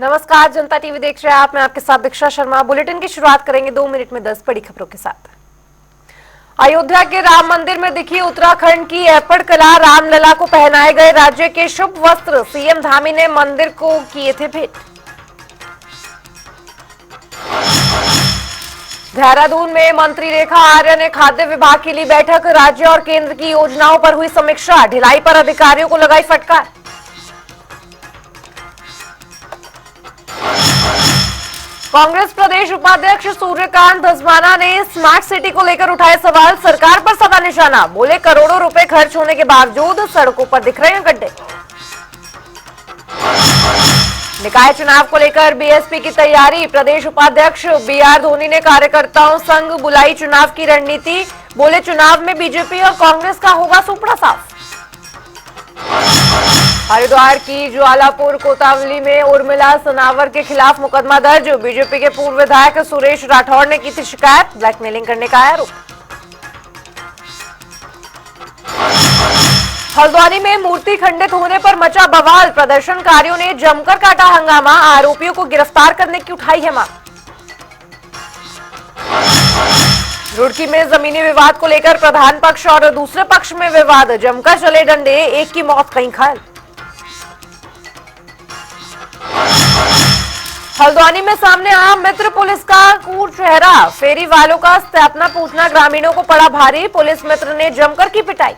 नमस्कार, जनता टीवी देख रहे हैं आप। मैं आपके साथ दीक्षा शर्मा। बुलेटिन की शुरुआत करेंगे 2 मिनट में 10 बड़ी खबरों के साथ। अयोध्या के राम मंदिर में दिखी उत्तराखंड की ऐपड़ कला। रामलला को पहनाए गए राज्य के शुभ वस्त्र। सीएम धामी ने मंदिर को किए थे भेंट। देहरादून में मंत्री रेखा आर्य ने खाद्य विभाग के लिए बैठक। राज्य और केंद्र की योजनाओं पर हुई समीक्षा। ढिलाई पर अधिकारियों को लगाई फटकार। कांग्रेस प्रदेश उपाध्यक्ष सूर्यकांत धस्माना ने स्मार्ट सिटी को लेकर उठाए सवाल। सरकार पर सदा निशाना। बोले करोड़ों रुपए खर्च होने के बावजूद सड़कों पर दिख रहे हैं गड्ढे। निकाय चुनाव को लेकर बीएसपी की तैयारी। प्रदेश उपाध्यक्ष बीआर धोनी ने कार्यकर्ताओं संग बुलाई चुनाव की रणनीति। बोले चुनाव में बीजेपी और कांग्रेस का होगा सुपड़ा साफ। हरिद्वार की ज्वालापुर कोतावली में उर्मिला सनावर के खिलाफ मुकदमा दर्ज। बीजेपी के पूर्व विधायक सुरेश राठौर ने की थी शिकायत। ब्लैकमेलिंग करने का आरोप। हल्द्वानी में मूर्ति खंडित होने पर मचा बवाल। प्रदर्शनकारियों ने जमकर काटा हंगामा। आरोपियों को गिरफ्तार करने की उठाई है मांग। रुड़की में जमीनी विवाद को लेकर प्रधान पक्ष और दूसरे पक्ष में विवाद। जमकर चले डंडे। एक की मौत कहीं घायल। हल्द्वानी में सामने आया मित्र पुलिस का कूट चेहरा। फेरी वालों का सत्यापना पूछना ग्रामीणों को पड़ा भारी। पुलिस मित्र ने जमकर की पिटाई।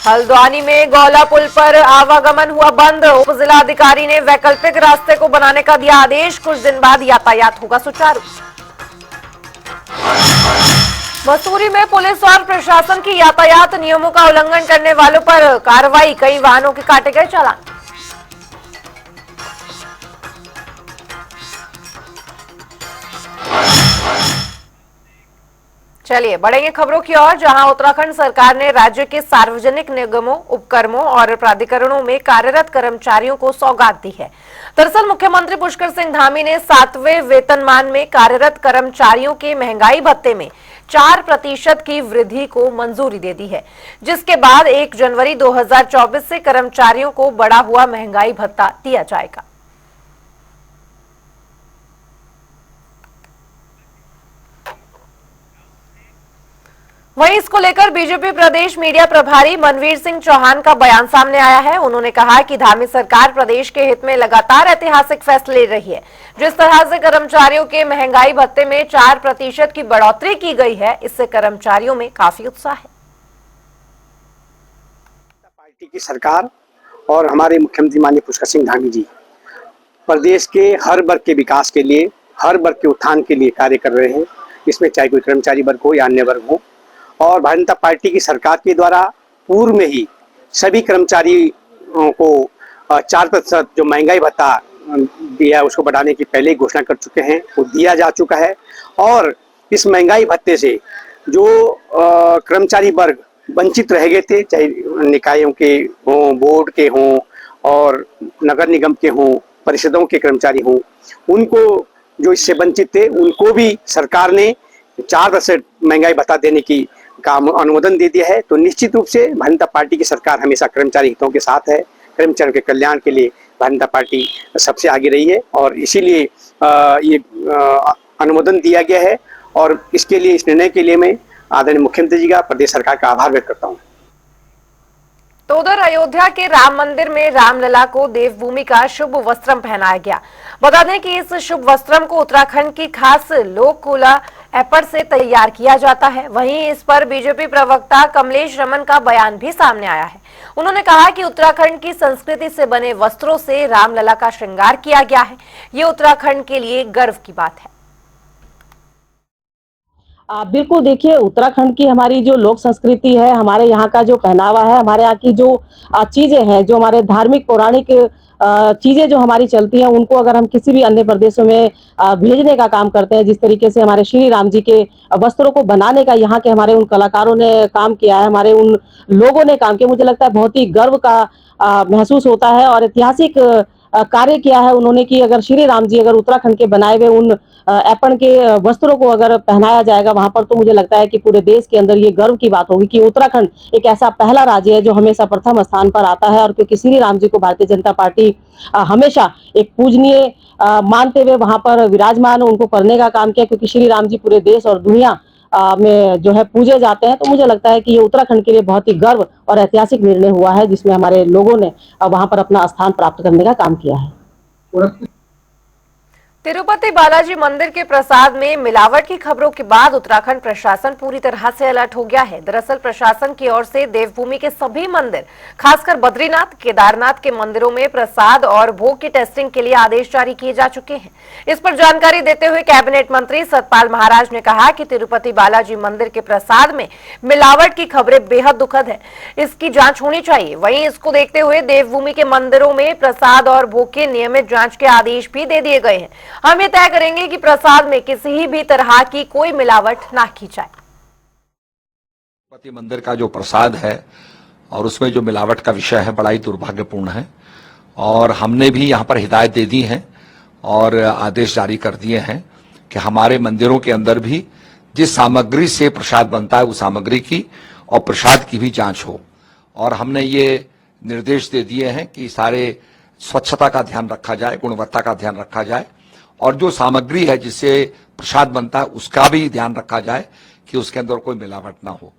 हल्द्वानी में गौला पुल पर आवागमन हुआ बंद। उप जिलाधिकारी ने वैकल्पिक रास्ते को बनाने का दिया आदेश। कुछ दिन बाद यातायात होगा सुचारू। मसूरी में पुलिस और प्रशासन की यातायात नियमों का उल्लंघन करने वालों पर कार्रवाई। कई वाहनों के काटे गए चालान। चलिए बढ़ेंगे खबरों की ओर, जहां उत्तराखंड सरकार ने राज्य के सार्वजनिक निगमों, उपक्रमों और प्राधिकरणों में कार्यरत कर्मचारियों को सौगात दी है। दरअसल मुख्यमंत्री पुष्कर सिंह धामी ने 7वें वेतनमान में कार्यरत कर्मचारियों के महंगाई भत्ते में 4% की वृद्धि को मंजूरी दे दी है, जिसके बाद 1 जनवरी 2024 से कर्मचारियों को बढ़ा हुआ महंगाई भत्ता दिया जाएगा। वहीं इसको लेकर बीजेपी प्रदेश मीडिया प्रभारी मनवीर सिंह चौहान का बयान सामने आया है। उन्होंने कहा कि धामी सरकार प्रदेश के हित में लगातार ऐतिहासिक फैसले ले रही है। जिस तरह से कर्मचारियों के महंगाई भत्ते में 4% की बढ़ोतरी की गई है, इससे कर्मचारियों में काफी उत्साह है। पार्टी की सरकार और हमारे मुख्यमंत्री माननीय पुष्कर सिंह धामी जी प्रदेश के हर वर्ग के विकास के लिए, हर वर्ग के उत्थान के लिए कार्य कर रहे हैं। इसमें चाहे कोई कर्मचारी वर्ग हो या अन्य वर्ग हो। और भारतीय जनता पार्टी की सरकार के द्वारा पूर्व में ही सभी कर्मचारियों को 4% जो महंगाई भत्ता दिया है उसको बढ़ाने की पहले ही घोषणा कर चुके हैं, वो दिया जा चुका है। और इस महंगाई भत्ते से जो कर्मचारी वर्ग वंचित रह गए थे, चाहे निकायों के हों, बोर्ड के हों और नगर निगम के हों, परिषदों के कर्मचारी हों, उनको जो इससे वंचित थे उनको भी सरकार ने 4% महंगाई भत्ता देने की का अनुमोदन दे दिया है। तो निश्चित रूप से भारतीय जनता पार्टी की सरकार हमेशा कर्मचारी हितों के साथ है। कर्मचारियों के कल्याण के लिए भारतीय जनता पार्टी सबसे आगे रही है और इसीलिए ये अनुमोदन दिया गया है। और इसके लिए, इस निर्णय के लिए मैं आदरणीय मुख्यमंत्री जी का, प्रदेश सरकार का आभार व्यक्त करता हूँ। तो उधर अयोध्या के राम मंदिर में रामलला को देवभूमि का शुभ वस्त्रम पहनाया गया। बता दें कि इस शुभ वस्त्रम को उत्तराखंड की खास लोककला ऐपड़ से तैयार किया जाता है। वहीं इस पर बीजेपी प्रवक्ता कमलेश रमन का बयान भी सामने आया है। उन्होंने कहा कि उत्तराखंड की संस्कृति से बने वस्त्रों से रामलला का श्रृंगार किया गया है। ये उत्तराखंड के लिए गर्व की बात है। बिल्कुल, देखिए उत्तराखंड की हमारी जो लोक संस्कृति है, हमारे यहाँ का जो पहनावा है, हमारे यहाँ की जो चीजें हैं, जो हमारे धार्मिक पौराणिक चीजें जो हमारी चलती हैं, उनको अगर हम किसी भी अन्य प्रदेशों में भेजने का काम करते हैं, जिस तरीके से हमारे श्री राम जी के वस्त्रों को बनाने का यहाँ के हमारे उन कलाकारों ने काम किया है, हमारे उन लोगों ने काम किया, मुझे लगता है बहुत ही गर्व का महसूस होता है और ऐतिहासिक कार्य किया है उन्होंने कि अगर श्री राम जी अगर उत्तराखंड के बनाए हुए उन एपण के वस्त्रों को अगर पहनाया जाएगा वहां पर, तो मुझे लगता है कि पूरे देश के अंदर ये गर्व की बात होगी कि उत्तराखंड एक ऐसा पहला राज्य है जो हमेशा प्रथम स्थान पर आता है। और क्योंकि श्री राम जी को भारतीय जनता पार्टी हमेशा एक पूजनीय मानते हुए वहां पर विराजमान उनको करने का काम किया, क्योंकि श्री राम जी पूरे देश और दुनिया में जो है पूजे जाते हैं। तो मुझे लगता है कि ये उत्तराखंड के लिए बहुत ही गर्व और ऐतिहासिक निर्णय हुआ है, जिसमें हमारे लोगों ने वहां पर अपना स्थान प्राप्त करने का काम किया है। तिरुपति बालाजी मंदिर के प्रसाद में मिलावट की खबरों के बाद उत्तराखंड प्रशासन पूरी तरह से अलर्ट हो गया है। दरअसल प्रशासन की ओर से देवभूमि के सभी मंदिर, खासकर बद्रीनाथ, केदारनाथ के मंदिरों में प्रसाद और भोग की टेस्टिंग के लिए आदेश जारी किए जा चुके हैं। इस पर जानकारी देते हुए कैबिनेट मंत्री सतपाल महाराज ने कहा कि तिरुपति बालाजी मंदिर के प्रसाद में मिलावट की खबरें बेहद दुखद है, इसकी जांच होनी चाहिए। वहीं इसको देखते हुए देवभूमि के मंदिरों में प्रसाद और भोग की नियमित जांच के आदेश भी दे दिए गए हैं। हम ये तय करेंगे कि प्रसाद में किसी भी तरह की कोई मिलावट ना की जाए। तिरुपति मंदिर का जो प्रसाद है और उसमें जो मिलावट का विषय है बड़ा ही दुर्भाग्यपूर्ण है, और हमने भी यहाँ पर हिदायत दे दी है और आदेश जारी कर दिए हैं कि हमारे मंदिरों के अंदर भी जिस सामग्री से प्रसाद बनता है उस सामग्री की और प्रसाद की भी जांच हो। और हमने ये निर्देश दे दिए हैं कि सारे स्वच्छता का ध्यान रखा जाए, गुणवत्ता का ध्यान रखा जाए, और जो सामग्री है जिससे प्रसाद बनता है उसका भी ध्यान रखा जाए कि उसके अंदर कोई मिलावट ना हो।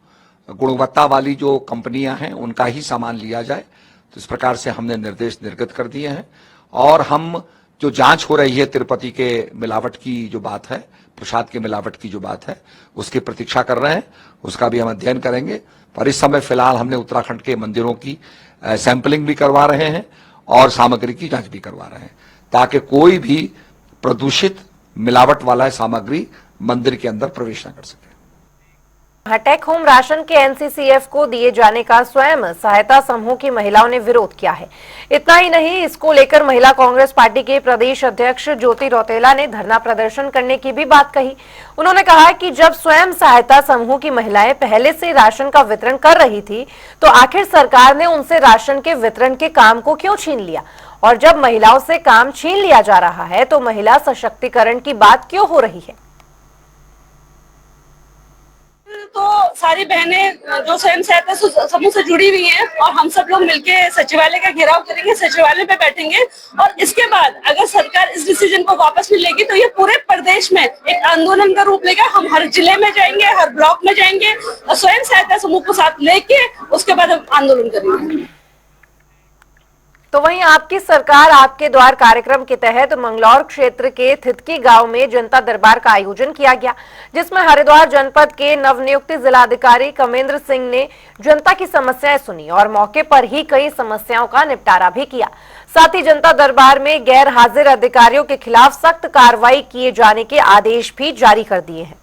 गुणवत्ता वाली जो कंपनियां हैं उनका ही सामान लिया जाए। तो इस प्रकार से हमने निर्देश निर्गत कर दिए हैं, और हम जो जांच हो रही है तिरुपति के मिलावट की जो बात है, प्रसाद के मिलावट की जो बात है, उसकी प्रतीक्षा कर रहे हैं, उसका भी हम अध्ययन करेंगे। पर इस समय फिलहाल हमने उत्तराखंड के मंदिरों की सैंपलिंग भी करवा रहे हैं और सामग्री की जांच भी करवा रहे हैं, ताकि कोई भी प्रदूषित मिलावट वाला सामग्री मंदिर के अंदर प्रवेश न कर सके। टेक होम राशन के एनसीसीएफ को दिए जाने का स्वयं सहायता समूह की महिलाओं ने विरोध किया है। इतना ही नहीं, इसको लेकर महिला कांग्रेस पार्टी के प्रदेश अध्यक्ष ज्योति रौतेला ने धरना प्रदर्शन करने की भी बात कही। उन्होंने कहा कि जब स्वयं सहायता समूह की महिलाएं पहले से राशन का वितरण कर रही थी, तो आखिर सरकार ने उनसे राशन के वितरण के काम को क्यों छीन लिया, और जब महिलाओं से काम छीन लिया जा रहा है तो महिला सशक्तिकरण की बात क्यों हो रही है। तो सारी बहनें जो स्वयं सहायता समूह से जुड़ी हुई हैं, और हम सब लोग मिलके सचिवालय का घेराव करेंगे, सचिवालय पे बैठेंगे, और इसके बाद अगर सरकार इस डिसीजन को वापस नहीं लेगी तो ये पूरे प्रदेश में एक आंदोलन का रूप लेगा। हम हर जिले में जाएंगे, हर ब्लॉक में जाएंगे, और स्वयं सहायता समूह को साथ लेके उसके बाद हम आंदोलन करेंगे। तो वहीं आपकी सरकार आपके द्वार कार्यक्रम के तहत मंगलौर क्षेत्र के थितकी गांव में जनता दरबार का आयोजन किया गया, जिसमें हरिद्वार जनपद के नवनियुक्त जिलाधिकारी कमेंद्र सिंह ने जनता की समस्याएं सुनी और मौके पर ही कई समस्याओं का निपटारा भी किया। साथ ही जनता दरबार में गैर हाजिर अधिकारियों के खिलाफ सख्त कार्रवाई किए जाने के आदेश भी जारी कर दिए हैं।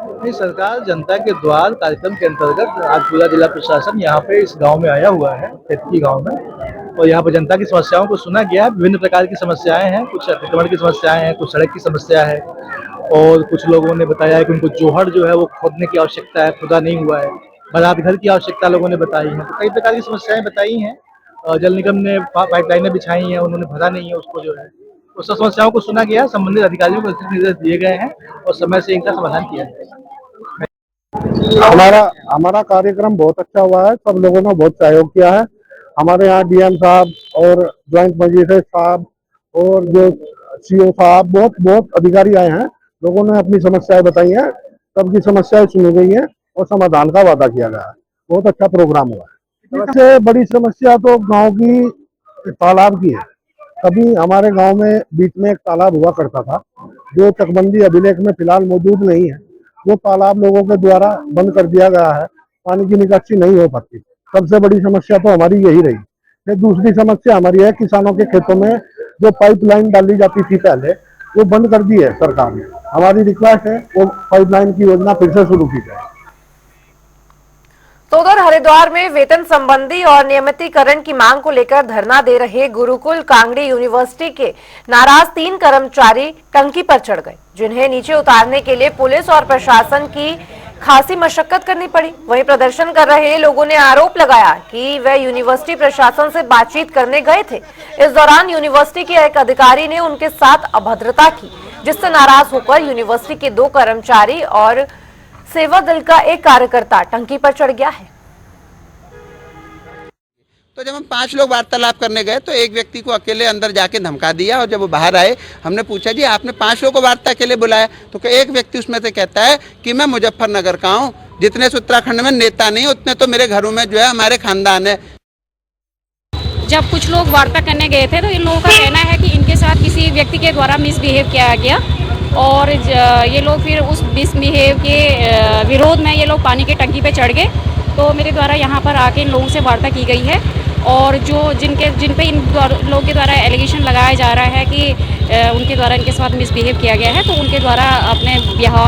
अपनी सरकार जनता के द्वार कार्यक्रम के अंतर्गत आज पूरा जिला प्रशासन यहाँ पे इस गांव में आया हुआ है, तितकी गांव में, और यहाँ पर जनता की समस्याओं को सुना गया है। विभिन्न प्रकार की समस्याएं हैं, कुछ अतिक्रमण की समस्याएं हैं, कुछ सड़क की समस्या है, और कुछ लोगों ने बताया है कि उनको जोहड़ जो है वो खोदने की आवश्यकता है, खुदा नहीं हुआ है। बारात घर की आवश्यकता लोगों ने बताई है, तो कई प्रकार की समस्याएं बताई हैं। जल निगम ने पाइपलाइनें बिछाई हैं, उन्होंने भरा नहीं है उसको, जो है उस समस्याओं को सुना गया, संबंधित अधिकारियों को निर्देश दिए गए हैं और समय से इनका समाधान किया जाएगा। हमारा कार्यक्रम बहुत अच्छा हुआ है, सब लोगों ने बहुत सहयोग किया है। हमारे यहाँ डीएम साहब और ज्वाइंट मजिस्ट्रेट साहब और जो सीओ साहब, बहुत अधिकारी आए हैं। लोगों ने अपनी समस्याएं बताई हैं, सबकी समस्याएं सुनी गई हैं और समाधान का वादा किया गया है। बहुत अच्छा प्रोग्राम हुआ है। सबसे बड़ी समस्या तो गाँव की तालाब की है। कभी हमारे गाँव में बीच में एक तालाब हुआ करता था, जो चकबंदी अभिलेख में फिलहाल मौजूद नहीं है। वो तालाब लोगों के द्वारा बंद कर दिया गया है, पानी की निकासी नहीं हो पाती। सबसे बड़ी समस्या तो हमारी यही रही। फिर दूसरी समस्या हमारी है, किसानों के खेतों में जो पाइपलाइन डाली जाती थी पहले, वो बंद कर दी है सरकार ने। हमारी रिक्वेस्ट है वो पाइपलाइन की योजना फिर से शुरू की जाए। तो उधर हरिद्वार में वेतन संबंधी और नियमितीकरण की मांग को लेकर धरना दे रहे गुरुकुल कांगड़ी यूनिवर्सिटी के नाराज 3 कर्मचारी टंकी पर चढ़ गए, जिन्हें नीचे उतारने के लिए पुलिस और प्रशासन की खासी मशक्कत करनी पड़ी। वहीं प्रदर्शन कर रहे लोगों ने आरोप लगाया कि वे यूनिवर्सिटी प्रशासन से बातचीत करने गए थे। इस दौरान यूनिवर्सिटी के एक अधिकारी ने उनके साथ अभद्रता की, जिससे नाराज होकर यूनिवर्सिटी के 2 कर्मचारी और सेवा दल का एक कार्यकर्ता टंकी पर चढ़ गया है। तो जब हम 5 लोग वार्तालाप करने गए तो एक व्यक्ति को अकेले अंदर जाके धमका दिया, और जब वो बाहर आए हमने पूछा जी आपने 5 लोगों को वार्ता के लिए बुलाया, तो एक व्यक्ति उसमें से कहता है कि मैं मुजफ्फरनगर का हूँ, जितने से उत्तराखंड में नेता नहीं उतने तो मेरे घरों में जो है हमारे खानदान है। जब कुछ लोग वार्ता करने गए थे तो इन लोगों का कहना है कि इनके साथ किसी व्यक्ति के द्वारा मिसबिहेव किया गया, और ये लोग फिर उस मिसबिहेव के विरोध में ये लोग पानी की टंकी पे चढ़ गए। तो मेरे द्वारा यहाँ पर आके इन लोगों से वार्ता की गई है, और जो जिन पे इन लोगों के द्वारा एलिगेशन लगाया जा रहा है कि उनके द्वारा इनके साथ मिसबिहेव किया गया है, तो उनके द्वारा अपने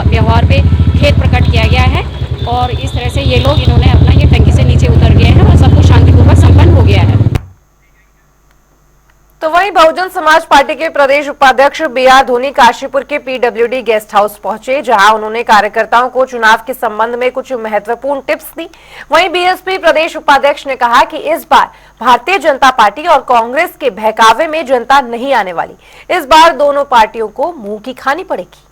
व्यवहार पे खेद प्रकट किया गया है, और इस तरह से ये लोग इन्होंने अपना ये टंकी से नीचे उतर गए हैं और सब कुछ शांतिपूर्वक संपन्न हो गया है। तो वहीं बहुजन समाज पार्टी के प्रदेश उपाध्यक्ष बी.आर. धोनी काशीपुर के पीडब्ल्यूडी गेस्ट हाउस पहुंचे, जहां उन्होंने कार्यकर्ताओं को चुनाव के संबंध में कुछ महत्वपूर्ण टिप्स दी। वहीं बीएसपी प्रदेश उपाध्यक्ष ने कहा कि इस बार भारतीय जनता पार्टी और कांग्रेस के बहकावे में जनता नहीं आने वाली। इस बार दोनों पार्टियों को मुंह की खानी पड़ेगी।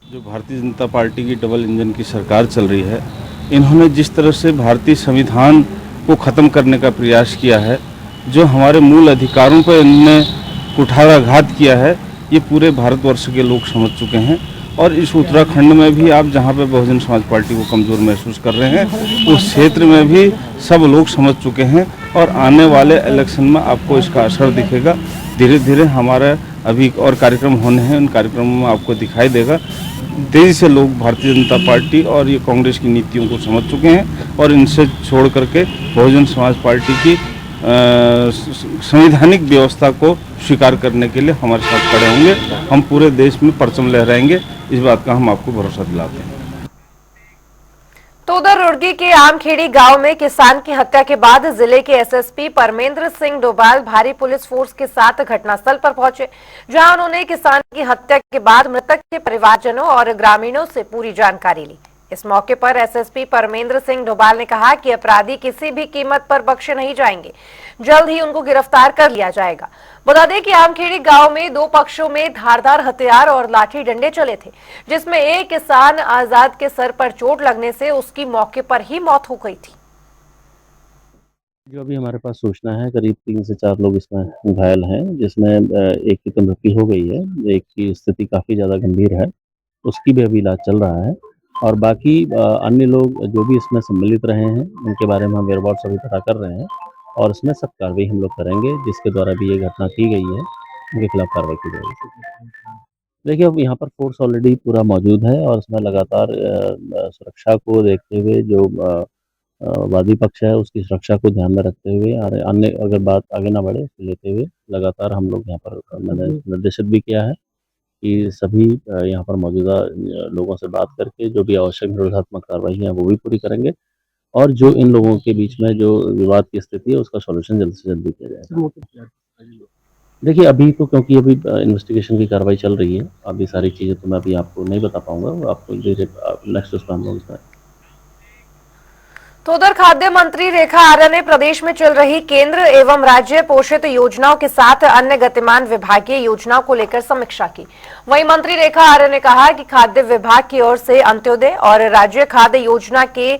जो भारतीय जनता पार्टी की डबल इंजन की सरकार चल रही है, इन्होंने जिस तरह से भारतीय संविधान को खत्म करने का प्रयास किया है, जो हमारे मूल अधिकारों पर इन्होंने कुठाराघात किया है, ये पूरे भारतवर्ष के लोग समझ चुके हैं। और इस उत्तराखंड में भी आप जहाँ पे बहुजन समाज पार्टी को कमज़ोर महसूस कर रहे हैं, उस क्षेत्र में भी सब लोग समझ चुके हैं, और आने वाले इलेक्शन में आपको इसका असर दिखेगा। धीरे धीरे हमारा अभी और कार्यक्रम होने हैं, उन कार्यक्रमों में आपको दिखाई देगा। तेजी से लोग भारतीय जनता पार्टी और ये कांग्रेस की नीतियों को समझ चुके हैं, और इनसे छोड़ करके बहुजन समाज पार्टी की संवैधानिक व्यवस्था को स्वीकार करने के लिए हमारे साथ खड़े होंगे। हम पूरे देश में परचम लहराएंगे, इस बात का हम आपको भरोसा दिलाते हैं। तो उधर रुड़की के आमखेड़ी गांव में किसान की हत्या के बाद जिले के एसएसपी परमेंद्र सिंह डोभाल भारी पुलिस फोर्स के साथ घटनास्थल पर पहुंचे, जहां उन्होंने किसान की हत्या के बाद मृतक के परिवारजनों और ग्रामीणों से पूरी जानकारी ली। इस मौके पर एसएसपी परमेंद्र सिंह डोभाल ने कहा कि अपराधी किसी भी कीमत पर बख्शे नहीं जाएंगे, जल्द ही उनको गिरफ्तार कर लिया जाएगा। बता दें कि आमखेड़ी गांव में 2 पक्षों में धारदार हथियार और लाठी डंडे चले थे, जिसमें एक किसान आजाद के सर पर चोट लगने से उसकी मौके पर ही मौत हो गई थी। जो अभी हमारे पास सूचना है, करीब 3 से 4 लोग इसमें घायल हैं, जिसमें एक की तो मृत्यु हो गई है, एक की स्थिति काफ़ी ज़्यादा गंभीर है, उसकी भी अभी इलाज चल रहा है। और बाकी अन्य लोग जो भी इसमें सम्मिलित रहे हैं, उनके बारे में हम वेयरबाट्स अभी पता कर रहे हैं, और इसमें सख्त कार्रवाई हम लोग करेंगे। जिसके द्वारा भी ये घटना की गई है, उनके खिलाफ कार्रवाई की जाएगी। देखिए, अब यहाँ पर फोर्स ऑलरेडी पूरा मौजूद है, और इसमें लगातार सुरक्षा को देखते हुए जो वादी पक्ष है उसकी सुरक्षा को ध्यान में रखते हुए, और अन्य अगर बात आगे ना बढ़े इसको लेते हुए लगातार हम लोग यहाँ पर मैंने निर्देशित भी किया है कि सभी यहाँ पर मौजूदा लोगों से बात करके जो भी आवश्यक निरोधात्मक कार्रवाई है वो भी पूरी करेंगे, और जो इन लोगों के बीच में जो विवाद की स्थिति है उसका सॉल्यूशन जल्द से जल्द किया जाएगा। देखिए, अभी तो क्योंकि अभी इन्वेस्टिगेशन की कार्रवाई चल रही है, अभी सारी चीज़ें तो मैं अभी आपको नहीं बता पाऊंगा, वो आपको नेक्स्ट उस पर हम लोग इसमें। तो उधर खाद्य मंत्री रेखा आर्या ने प्रदेश में चल रही केंद्र एवं राज्य पोषित योजनाओं के साथ अन्य गतिमान विभागीय योजनाओं को लेकर समीक्षा की। वहीं मंत्री रेखा आर्या ने कहा कि खाद्य विभाग की ओर से अंत्योदय और राज्य खाद्य योजना के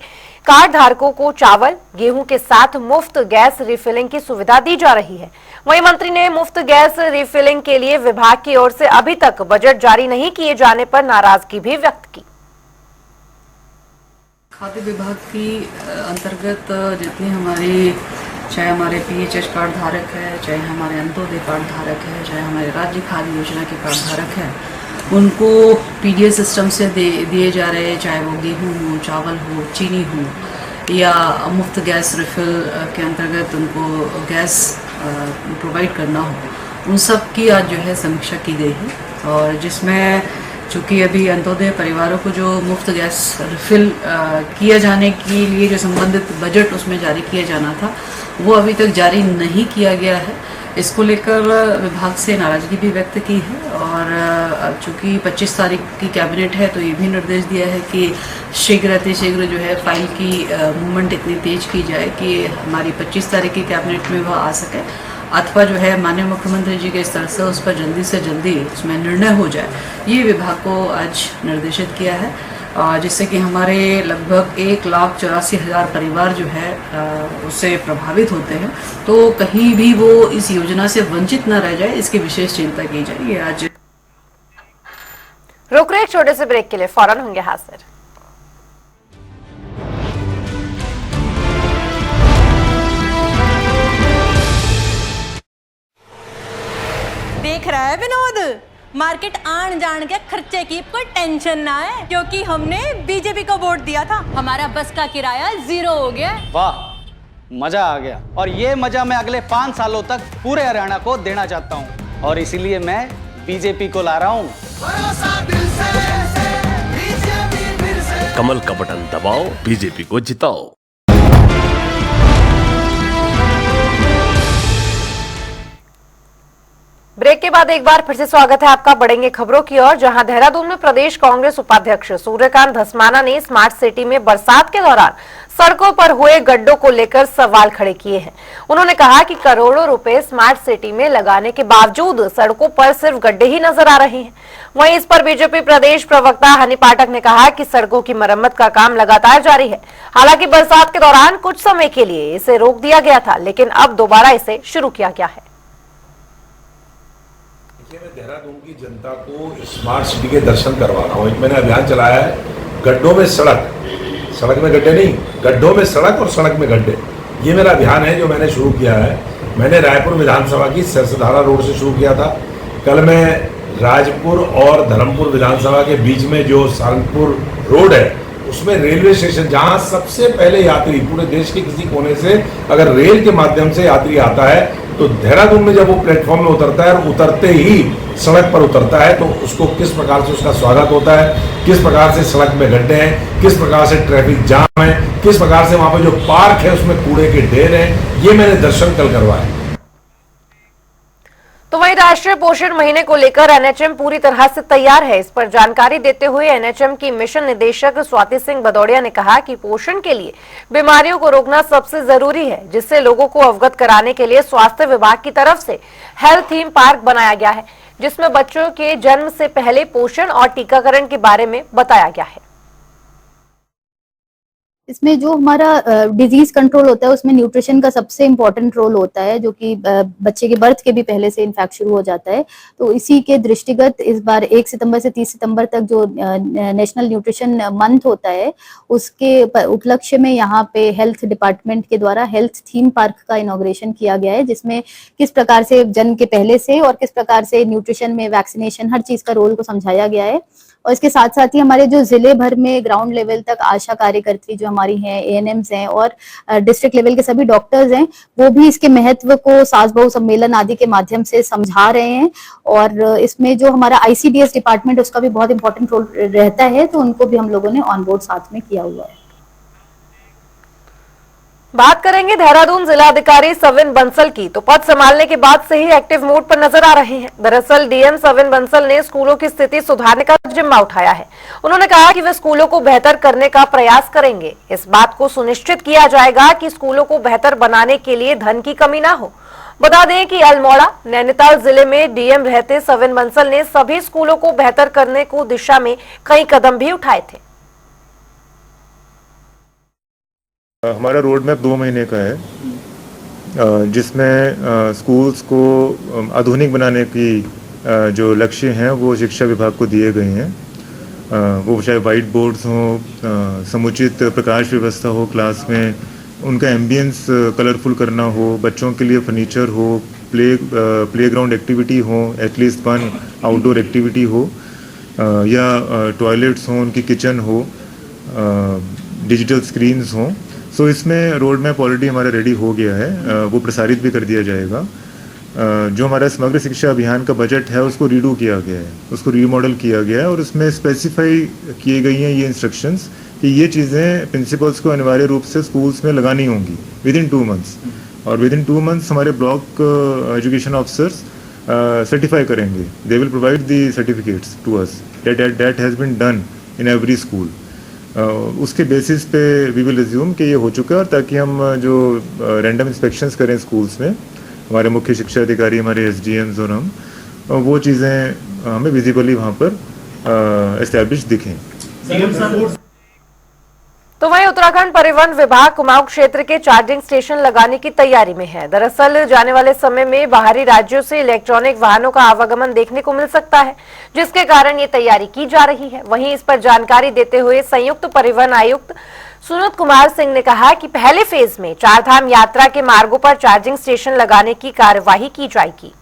कार्ड धारकों को चावल, गेहूं के साथ मुफ्त गैस रिफिलिंग की सुविधा दी जा रही है। वहीं मंत्री ने मुफ्त गैस रिफिलिंग के लिए विभाग की ओर से अभी तक बजट जारी नहीं किए जाने पर नाराजगी भी व्यक्त की। खाद्य विभाग की अंतर्गत जितने हमारे, चाहे हमारे पीएचएस कार्ड धारक है, चाहे हमारे अंत्योदय कार्ड धारक है, चाहे हमारे राज्य खाद्य योजना के कार्ड धारक है, उनको पीडीएस सिस्टम से दिए जा रहे हैं, चाहे वो गेहूं हो, चावल हो, चीनी हो, या मुफ्त गैस रिफिल के अंतर्गत उनको गैस प्रोवाइड करना हो, उन सब की आज जो है समीक्षा की गई है। और जिसमें चूँकि अभी अंत्योदय परिवारों को जो मुफ्त गैस रिफिल किया जाने के लिए जो संबंधित बजट उसमें जारी किया जाना था, वो अभी तक जारी नहीं किया गया है। इसको लेकर विभाग से नाराजगी भी व्यक्त की है और चूंकि 25 तारीख की कैबिनेट है तो ये भी निर्देश दिया है कि शीघ्र जो है फाइल की मूवमेंट इतनी तेज की जाए कि हमारी 25 तारीख की कैबिनेट में वह आ सके, अथवा जो है माननीय मुख्यमंत्री जी के स्तर से उस पर जल्दी से जल्दी उसमें निर्णय हो जाए, ये विभाग को आज निर्देशित किया है, जिससे कि हमारे लगभग 1,84,000 परिवार जो है उससे प्रभावित होते हैं। तो कहीं भी वो इस योजना से वंचित न रह जाए, इसकी विशेष चिंता की जाए। ये आज रुक रहे एक छोटे से ब्रेक के लिए, फौरन होंगे हाजिर। देख रहा है विनोद, मार्केट आन जान के खर्चे की कोई टेंशन ना है, क्योंकि हमने बीजेपी को वोट दिया था। हमारा बस का किराया 0 हो गया। वाह, मजा आ गया। और ये मजा मैं अगले 5 सालों तक पूरे हरियाणा को देना चाहता हूँ, और इसीलिए मैं बीजेपी को ला रहा हूँ। कमल का बटन दबाओ, बीजेपी को जिताओ। ब्रेक के बाद एक बार फिर से स्वागत है आपका। बढ़ेंगे खबरों की ओर, जहां देहरादून में प्रदेश कांग्रेस उपाध्यक्ष सूर्यकांत धस्माना ने स्मार्ट सिटी में बरसात के दौरान सड़कों पर हुए गड्ढों को लेकर सवाल खड़े किए हैं। उन्होंने कहा कि करोड़ों रुपए स्मार्ट सिटी में लगाने के बावजूद सड़कों पर सिर्फ गड्ढे ही नजर आ रहे हैं। वहीं इस पर बीजेपी प्रदेश प्रवक्ता हनी पाठक ने कहा कि सड़कों की मरम्मत का काम लगातार जारी है। हालांकि बरसात के दौरान कुछ समय के लिए इसे रोक दिया गया था, लेकिन अब दोबारा इसे शुरू किया गया है। मैं देहरादून की जनता को स्मार्ट सिटी के दर्शन करवा रहा हूँ। एक मैंने अभियान चलाया है, गड्ढों में सड़क, सड़क में गड्ढे नहीं, गड्ढों में सड़क और सड़क में गड्ढे। ये मेरा अभियान है जो मैंने शुरू किया है। मैंने रायपुर विधानसभा की सरसधारा रोड से शुरू किया था। कल मैं राजपुर और धर्मपुर विधानसभा के बीच में जो सारंगपुर रोड है, उसमें रेलवे स्टेशन, जहाँ सबसे पहले यात्री पूरे देश के किसी कोने से अगर रेल के माध्यम से यात्री आता है तो देहरादून में जब वो प्लेटफॉर्म में उतरता है और उतरते ही सड़क पर उतरता है तो उसको किस प्रकार से उसका स्वागत होता है, किस प्रकार से सड़क में गड्ढे हैं, किस प्रकार से ट्रैफिक जाम है, किस प्रकार से वहां पर जो पार्क है उसमें कूड़े के ढेर हैं, ये मैंने दर्शन कल करवाए। तो वहीं राष्ट्रीय पोषण महीने को लेकर एनएचएम पूरी तरह से तैयार है। इस पर जानकारी देते हुए एनएचएम की मिशन निदेशक स्वाति सिंह भदौड़िया ने कहा कि पोषण के लिए बीमारियों को रोकना सबसे जरूरी है, जिससे लोगों को अवगत कराने के लिए स्वास्थ्य विभाग की तरफ से हेल्थ थीम पार्क बनाया गया है, जिसमें बच्चों के जन्म से पहले पोषण और टीकाकरण के बारे में बताया गया है। इसमें जो हमारा डिजीज कंट्रोल होता है उसमें न्यूट्रिशन का सबसे इम्पोर्टेंट रोल होता है, जो कि बच्चे के बर्थ के भी पहले से इन्फेक्ट शुरू हो जाता है। तो इसी के दृष्टिगत इस बार 1 सितंबर से 30 सितंबर तक जो नेशनल न्यूट्रिशन मंथ होता है, उसके उपलक्ष्य में यहाँ पे हेल्थ डिपार्टमेंट के द्वारा हेल्थ थीम पार्क का इनॉग्रेशन किया गया है, जिसमें किस प्रकार से जन्म के पहले से और किस प्रकार से न्यूट्रिशन में वैक्सीनेशन हर चीज का रोल को समझाया गया है। और इसके साथ साथ ही हमारे जो जिले भर में ग्राउंड लेवल तक आशा कार्यकर्त्री जो हमारी हैं, एएनएम्स हैं और डिस्ट्रिक्ट लेवल के सभी डॉक्टर्स हैं, वो भी इसके महत्व को सास बहू सम्मेलन आदि के माध्यम से समझा रहे हैं। और इसमें जो हमारा आईसीडीएस डिपार्टमेंट, उसका भी बहुत इंपॉर्टेंट रोल रहता है, तो उनको भी हम लोगों ने ऑन बोर्ड साथ में किया हुआ है। बात करेंगे देहरादून जिलाधिकारी सविन बंसल की, तो पद संभालने के बाद से ही एक्टिव मोड पर नजर आ रहे हैं। दरअसल डीएम सविन बंसल ने स्कूलों की स्थिति सुधारने का जिम्मा उठाया है। उन्होंने कहा कि वे स्कूलों को बेहतर करने का प्रयास करेंगे। इस बात को सुनिश्चित किया जाएगा कि स्कूलों को बेहतर बनाने के लिए धन की कमी ना हो। बता दें कि अल्मोड़ा नैनीताल जिले में डीएम रहते सविन बंसल ने सभी स्कूलों को बेहतर करने को दिशा में कई कदम भी उठाए थे। हमारा रोड मैप 2 महीने का है, जिसमें स्कूल्स को आधुनिक बनाने की जो लक्ष्य हैं वो शिक्षा विभाग को दिए गए हैं। वो चाहे वाइट बोर्ड्स हों, समुचित प्रकाश व्यवस्था हो क्लास में, उनका एम्बियंस कलरफुल करना हो, बच्चों के लिए फर्नीचर हो, प्लेग्राउंड एक्टिविटी हो, एटलीस्ट 1 आउटडोर एक्टिविटी हो, या टॉयलेट्स हों, उनकी किचन हो, डिजिटल स्क्रीन्स हों। सो इसमें रोड मैप ऑलरेडी हमारा रेडी हो गया है, वो प्रसारित भी कर दिया जाएगा। जो हमारा समग्र शिक्षा अभियान का बजट है उसको रीडू किया गया है, उसको रीमॉडल किया गया है, और उसमें स्पेसिफाई किए गई हैं ये इंस्ट्रक्शंस कि ये चीज़ें प्रिंसिपल्स को अनिवार्य रूप से स्कूल्स में लगानी होंगी विद इन 2 मंथ्स। और विद इन 2 मंथ्स हमारे ब्लॉक एजुकेशन ऑफिसर्स सर्टिफाई करेंगे. They will provide the certificates to us that has been done in every school. उसके बेसिस पे वी विल रिज्यूम कि ये हो चुका है, और ताकि हम जो रैंडम इंस्पेक्शंस करें स्कूल्स में, हमारे मुख्य शिक्षा अधिकारी, हमारे SDMs और हम, वो चीज़ें हमें विजिबली वहाँ पर एस्टैब्लिश दिखें. तो वहीं उत्तराखंड परिवहन विभाग कुमाऊं क्षेत्र के चार्जिंग स्टेशन लगाने की तैयारी में है। दरअसल जाने वाले समय में बाहरी राज्यों से इलेक्ट्रॉनिक वाहनों का आवागमन देखने को मिल सकता है, जिसके कारण ये तैयारी की जा रही है। वहीं इस पर जानकारी देते हुए संयुक्त परिवहन आयुक्त सुनीत कुमार सिंह ने कहा कि पहले फेज में चारधाम यात्रा के मार्गों पर चार्जिंग स्टेशन लगाने की कार्यवाही की जाएगी।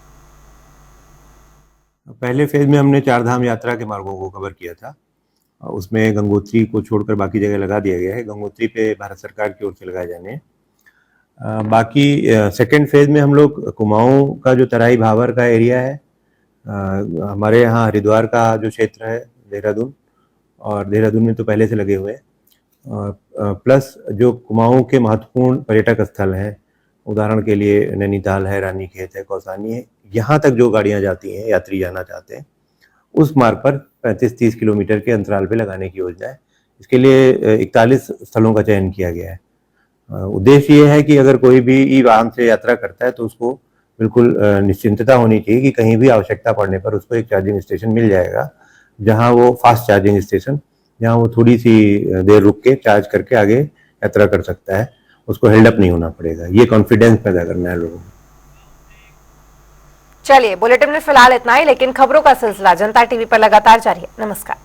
पहले फेज में हमने चारधाम यात्रा के मार्गों को कवर किया था, उसमें गंगोत्री को छोड़कर बाकी जगह लगा दिया गया है। गंगोत्री पे भारत सरकार की ओर से लगाए जाने हैं। बाकी सेकेंड फेज में हम लोग कुमाऊं का जो तराई भावर का एरिया है, हमारे यहाँ हरिद्वार का जो क्षेत्र है, देहरादून, और देहरादून में तो पहले से लगे हुए हैं, प्लस जो कुमाऊं के महत्वपूर्ण पर्यटक स्थल हैं, उदाहरण के लिए नैनीताल है, रानीखेत है, कौसानी है, यहाँ तक जो गाड़ियाँ जाती हैं, यात्री जाना चाहते हैं, उस मार्ग पर 35-30 किलोमीटर के अंतराल पे लगाने की योजना है। इसके लिए 41 स्थलों का चयन किया गया है। उद्देश्य ये है कि अगर कोई भी ई वाहन से यात्रा करता है तो उसको बिल्कुल निश्चिंतता होनी चाहिए कि कहीं भी आवश्यकता पड़ने पर उसको एक चार्जिंग स्टेशन मिल जाएगा, जहां वो फास्ट चार्जिंग स्टेशन, जहां वो थोड़ी सी देर रुक के चार्ज करके आगे यात्रा कर सकता है, उसको हेल्ड अप नहीं होना पड़ेगा। ये कॉन्फिडेंस पैदा करना है लोगों को। चलिए, बुलेटिन में फिलहाल इतना ही, लेकिन खबरों का सिलसिला जनता टीवी पर लगातार जारी है। नमस्कार।